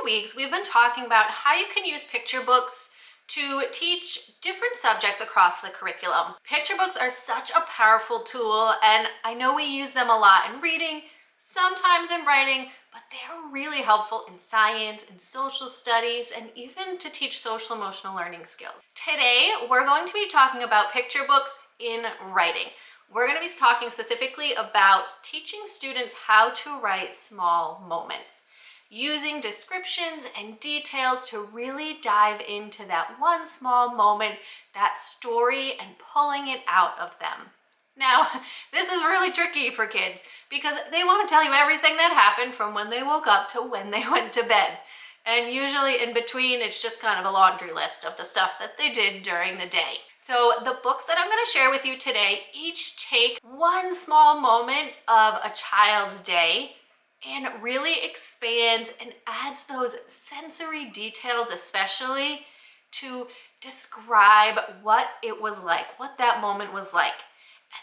few weeks, we've been talking about how you can use picture books to teach different subjects across the curriculum. Picture books are such a powerful tool, and I know we use them a lot in reading, sometimes in writing, but they're really helpful in science and social studies, and even to teach social emotional learning skills. Today, we're going to be talking about picture books in writing. We're going to be talking specifically about teaching students how to write small moments, using descriptions and details to really dive into that one small moment, that story, and pulling it out of them. Now, this is really tricky for kids because they want to tell you everything that happened from when they woke up to when they went to bed. And usually in between, it's just kind of a laundry list of the stuff that they did during the day. So the books that I'm going to share with you today each take one small moment of a child's day and really expands and adds those sensory details, especially to describe what it was like, what that moment was like.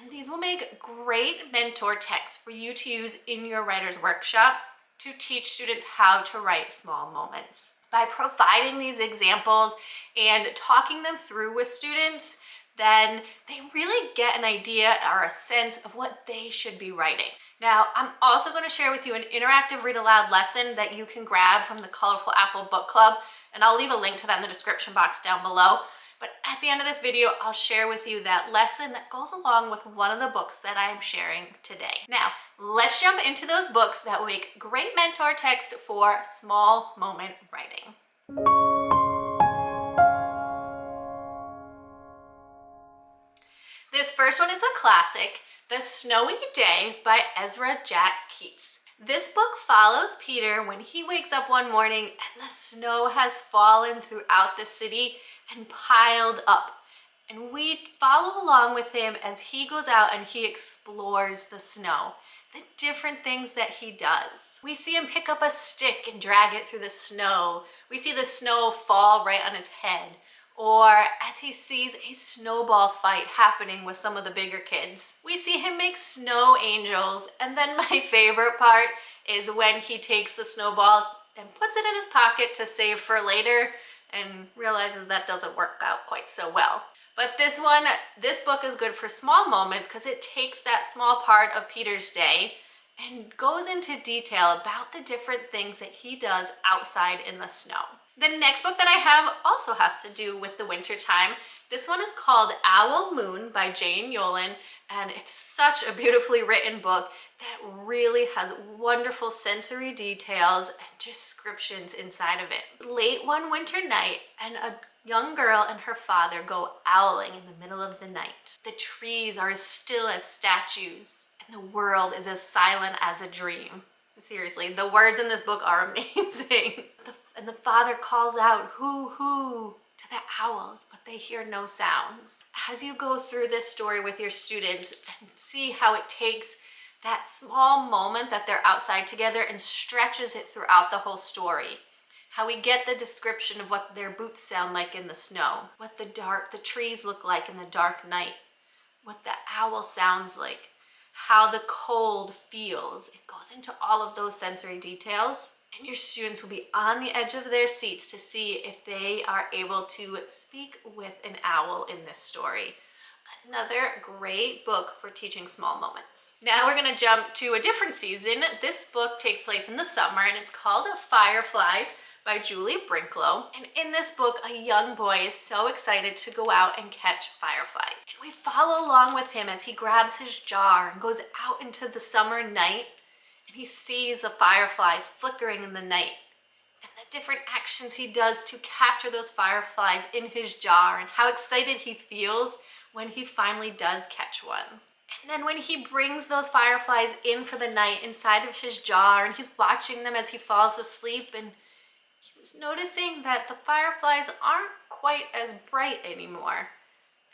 And these will make great mentor texts for you to use in your writer's workshop to teach students how to write small moments. By providing these examples and talking them through with students, then they really get an idea or a sense of what they should be writing. Now, I'm also going to share with you an interactive read-aloud lesson that you can grab from the Colorful Apple Book Club, and I'll leave a link to that in the description box down below. But at the end of this video, I'll share with you that lesson that goes along with one of the books that I am sharing today. Now, let's jump into those books that will make great mentor text for small moment writing. This first one is a classic, The Snowy Day by Ezra Jack Keats. This book follows Peter when he wakes up one morning and the snow has fallen throughout the city and piled up. And we follow along with him as he goes out and he explores the snow, the different things that he does. We see him pick up a stick and drag it through the snow. We see the snow fall right on his head. Or as he sees a snowball fight happening with some of the bigger kids. We see him make snow angels, and then my favorite part is when he takes the snowball and puts it in his pocket to save for later and realizes that doesn't work out quite so well. But this book is good for small moments because it takes that small part of Peter's day and goes into detail about the different things that he does outside in the snow. The next book that I have also has to do with the winter time. This one is called Owl Moon by Jane Yolen, and it's such a beautifully written book that really has wonderful sensory details and descriptions inside of it. Late one winter night, and a young girl and her father go owling in the middle of the night. The trees are as still as statues, and the world is as silent as a dream. Seriously, the words in this book are amazing. And the father calls out, hoo hoo, to the owls, but they hear no sounds. As you go through this story with your students and see how it takes that small moment that they're outside together and stretches it throughout the whole story. How we get the description of what their boots sound like in the snow, what the trees look like in the dark night, what the owl sounds like, how the cold feels. It goes into all of those sensory details. And your students will be on the edge of their seats to see if they are able to speak with an owl in this story. Another great book for teaching small moments. Now we're going to jump to a different season. This book takes place in the summer and it's called Fireflies by Julie Brinklow. And in this book, a young boy is so excited to go out and catch fireflies. And we follow along with him as he grabs his jar and goes out into the summer night. And he sees the fireflies flickering in the night and the different actions he does to capture those fireflies in his jar and how excited he feels when he finally does catch one. And then when he brings those fireflies in for the night inside of his jar and he's watching them as he falls asleep and he's noticing that the fireflies aren't quite as bright anymore.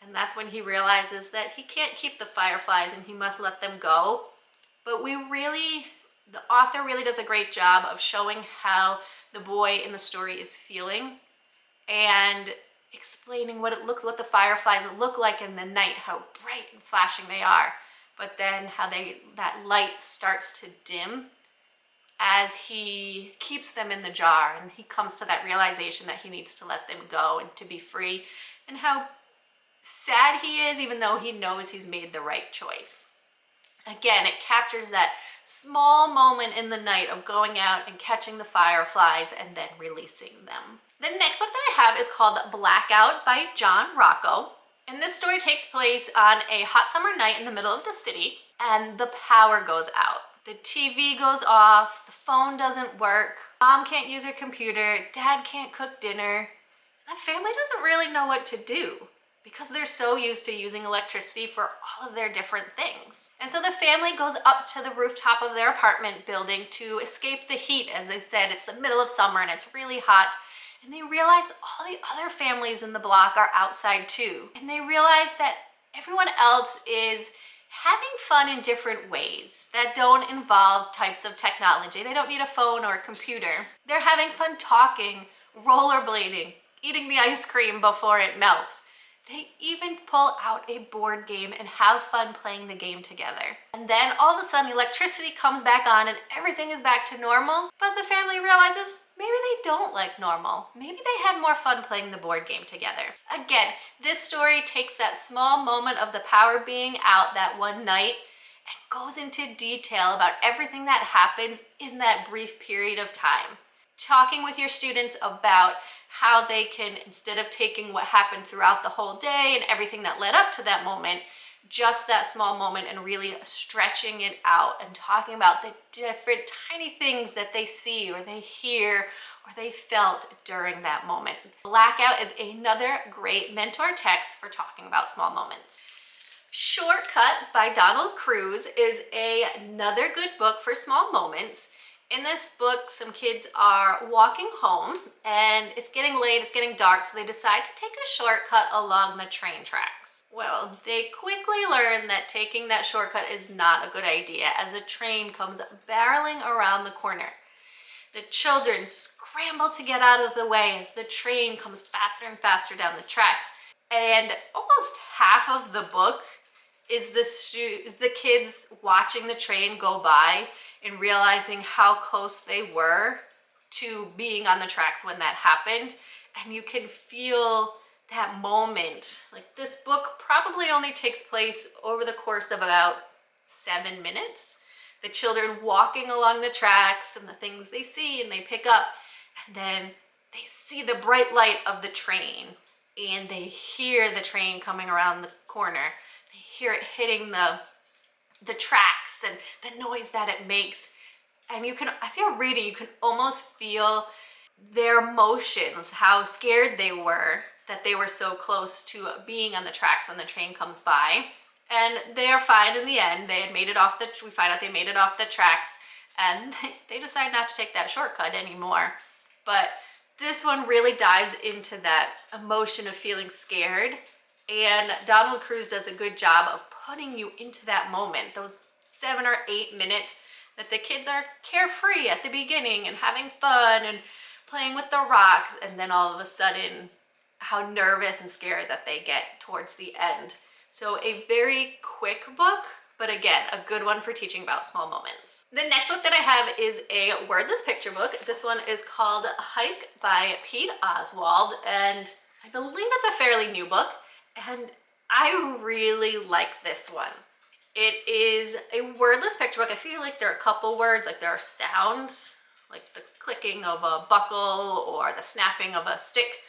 And that's when he realizes that he can't keep the fireflies and he must let them go. But the author really does a great job of showing how the boy in the story is feeling and explaining what the fireflies look like in the night, how bright and flashing they are, but then how that light starts to dim as he keeps them in the jar, and he comes to that realization that he needs to let them go and to be free, and how sad he is even though he knows he's made the right choice. Again, it captures that small moment in the night of going out and catching the fireflies and then releasing them. The next book that I have is called Blackout by John Rocco. And this story takes place on a hot summer night in the middle of the city, and the power goes out. The TV goes off, the phone doesn't work, mom can't use her computer, dad can't cook dinner. The family doesn't really know what to do because they're so used to using electricity for all of their different things. And so the family goes up to the rooftop of their apartment building to escape the heat. As I said, it's the middle of summer and it's really hot. And they realize all the other families in the block are outside too. And they realize that everyone else is having fun in different ways that don't involve types of technology. They don't need a phone or a computer. They're having fun talking, rollerblading, eating the ice cream before it melts. They even pull out a board game and have fun playing the game together. And then all of a sudden electricity comes back on and everything is back to normal, but the family realizes maybe they don't like normal. Maybe they had more fun playing the board game together. Again, this story takes that small moment of the power being out that one night and goes into detail about everything that happens in that brief period of time. Talking with your students about how they can, instead of taking what happened throughout the whole day and everything that led up to that moment, just that small moment, and really stretching it out and talking about the different tiny things that they see or they hear or they felt during that moment. Blackout is another great mentor text for talking about small moments. Shortcut by Donald Cruz is another good book for small moments. In this book, some kids are walking home and it's getting late, it's getting dark, so they decide to take a shortcut along the train tracks. Well, they quickly learn that taking that shortcut is not a good idea as a train comes barreling around the corner. The children scramble to get out of the way as the train comes faster and faster down the tracks. And almost half of the book is the kids watching the train go by and realizing how close they were to being on the tracks when that happened. And you can feel that moment. Like, this book probably only takes place over the course of about 7 minutes. The children walking along the tracks and the things they see and they pick up, and then they see the bright light of the train and they hear the train coming around the corner. They hear it hitting the tracks and the noise that it makes. And you can, as you're reading, you can almost feel their emotions, how scared they were that they were so close to being on the tracks when the train comes by. And they are fine in the end. They had made it off we find out they made it off the tracks, and they decide not to take that shortcut anymore. But this one really dives into that emotion of feeling scared. And Donald Cruz does a good job of putting you into that moment, those 7 or 8 minutes that the kids are carefree at the beginning and having fun and playing with the rocks, and then all of a sudden how nervous and scared that they get towards the end. So a very quick book, but again, a good one for teaching about small moments. The next book that I have is a wordless picture book. This one is called Hike by Pete Oswald, and I believe it's a fairly new book, and I really like this one. It is a wordless picture book. I feel like there are a couple words, like there are sounds, like the clicking of a buckle or the snapping of a stick,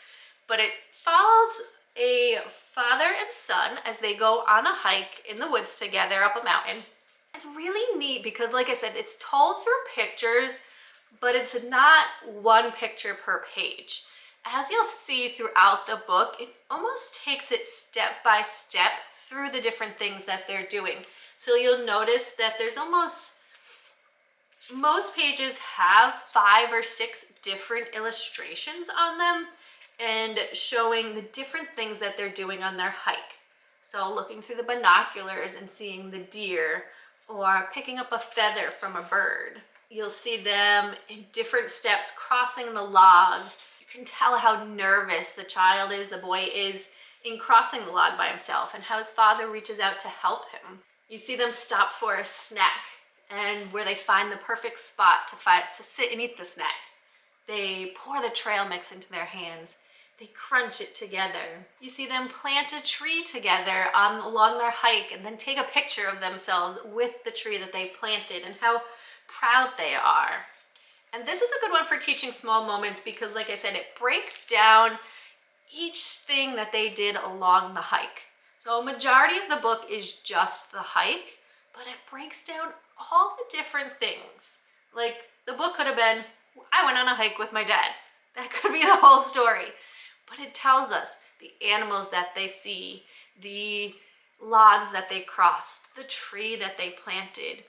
but it follows a father and son as they go on a hike in the woods together up a mountain. It's really neat because, like I said, it's told through pictures, but it's not one picture per page. As you'll see throughout the book, it almost takes it step by step through the different things that they're doing. So you'll notice that there's most pages have 5 or 6 different illustrations on them and showing the different things that they're doing on their hike. So looking through the binoculars and seeing the deer, or picking up a feather from a bird. You'll see them in different steps crossing the log. You can tell how nervous the child is, the boy is, in crossing the log by himself, and how his father reaches out to help him. You see them stop for a snack and where they find the perfect spot to sit and eat the snack. They pour the trail mix into their hands. They crunch it together. You see them plant a tree together along their hike and then take a picture of themselves with the tree that they planted and how proud they are. And this is a good one for teaching small moments because, like I said, it breaks down each thing that they did along the hike. So a majority of the book is just the hike, but it breaks down all the different things. Like the book could have been, I went on a hike with my dad. That could be the whole story. But it tells us the animals that they see, the logs that they crossed, the tree that they planted,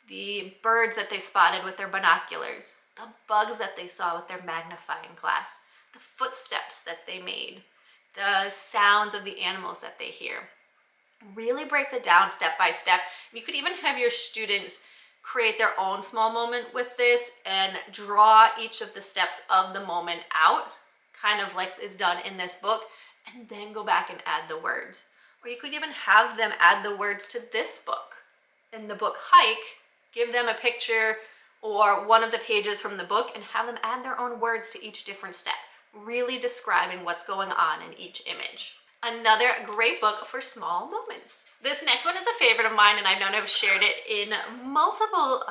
the birds that they spotted with their binoculars, the bugs that they saw with their magnifying glass, the footsteps that they made, the sounds of the animals that they hear. Really breaks it down step by step. You could even have your students create their own small moment with this and draw each of the steps of the moment out, kind of like is done in this book, and then go back and add the words. Or you could even have them add the words to this book. In the book Hike, give them a picture or one of the pages from the book and have them add their own words to each different step, really describing what's going on in each image. Another great book for small moments. This next one is a favorite of mine, and I know I've shared it in multiple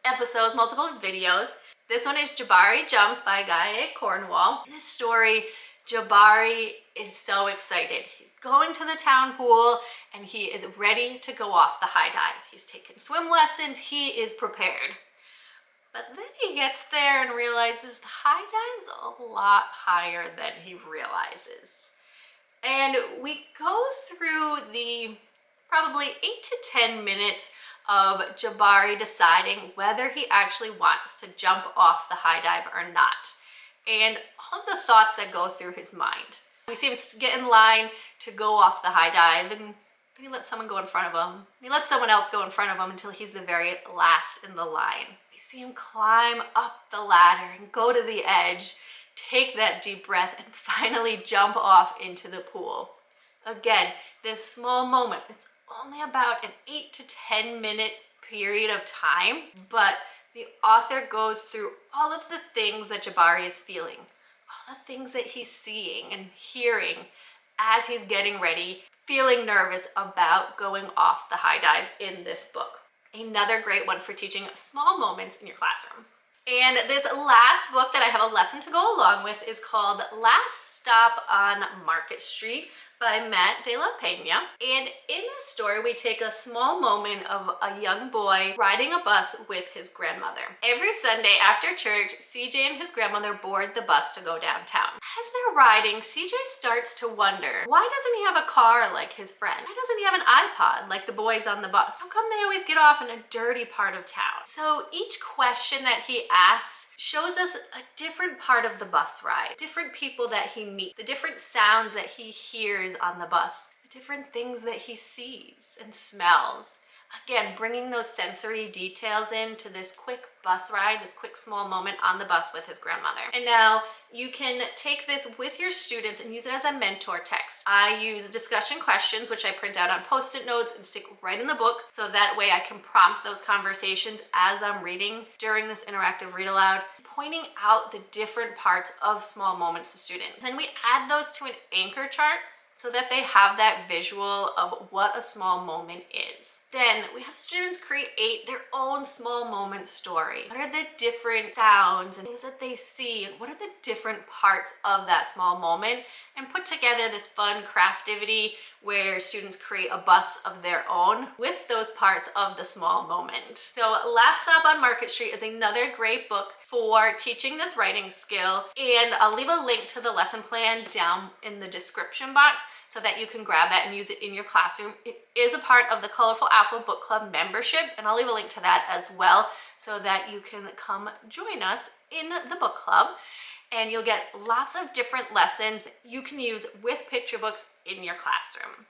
episodes, multiple videos. This one is Jabari Jumps by Guy Cornwall. In this story, Jabari is so excited. He's going to the town pool and he is ready to go off the high dive. He's taken swim lessons, he is prepared. But then he gets there and realizes the high dive's a lot higher than he realizes. And we go through the probably 8 to 10 minutes of Jabari deciding whether he actually wants to jump off the high dive or not, and all of the thoughts that go through his mind. We see him get in line to go off the high dive, and then he lets someone go in front of him. He lets someone else go in front of him until he's the very last in the line. We see him climb up the ladder and go to the edge, take that deep breath, and finally jump off into the pool. Again, this small moment, it's only about an 8 to 10 minute period of time, but the author goes through all of the things that Jabari is feeling, all the things that he's seeing and hearing as he's getting ready, feeling nervous about going off the high dive in this book. Another great one for teaching small moments in your classroom. And this last book that I have a lesson to go along with is called Last Stop on Market Street by Matt De La Pena. And in this story, we take a small moment of a young boy riding a bus with his grandmother. Every Sunday after church, CJ and his grandmother board the bus to go downtown. As they're riding, CJ starts to wonder, why doesn't he have a car like his friend? Why doesn't he have an iPod like the boys on the bus? How come they always get off in a dirty part of town? So each question that he asks shows us a different part of the bus ride, different people that he meets, the different sounds that he hears on the bus, the different things that he sees and smells. Again, bringing those sensory details into this quick bus ride, this quick small moment on the bus with his grandmother. And now you can take this with your students and use it as a mentor text. I use discussion questions, which I print out on Post-it notes and stick right in the book, so that way I can prompt those conversations as I'm reading during this interactive read aloud, pointing out the different parts of small moments to students. Then we add those to an anchor chart so that they have that visual of what a small moment is. Then we have students create their own small moment story. What are the different sounds and things that they see, and what are the different parts of that small moment, and put together this fun craftivity where students create a bus of their own with those parts of the small moment. So Last Stop on Market Street is another great book for teaching this writing skill, and I'll leave a link to the lesson plan down in the description box so that you can grab that and use it in your classroom. It is a part of the Colorful Apple Book Club membership, and I'll leave a link to that as well so that you can come join us in the book club, and you'll get lots of different lessons that you can use with picture books in your classroom.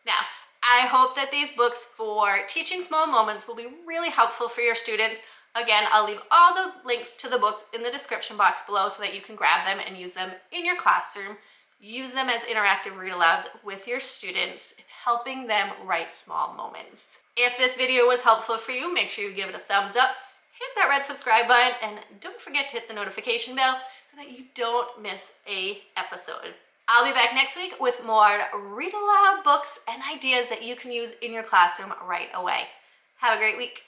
Now, I hope that these books for teaching small moments will be really helpful for your students. Again, I'll leave all the links to the books in the description box below so that you can grab them and use them in your classroom. Use them as interactive read-alouds with your students, helping them write small moments. If this video was helpful for you, make sure you give it a thumbs up, hit that red subscribe button, and don't forget to hit the notification bell so that you don't miss an episode. I'll be back next week with more read aloud books and ideas that you can use in your classroom right away. Have a great week.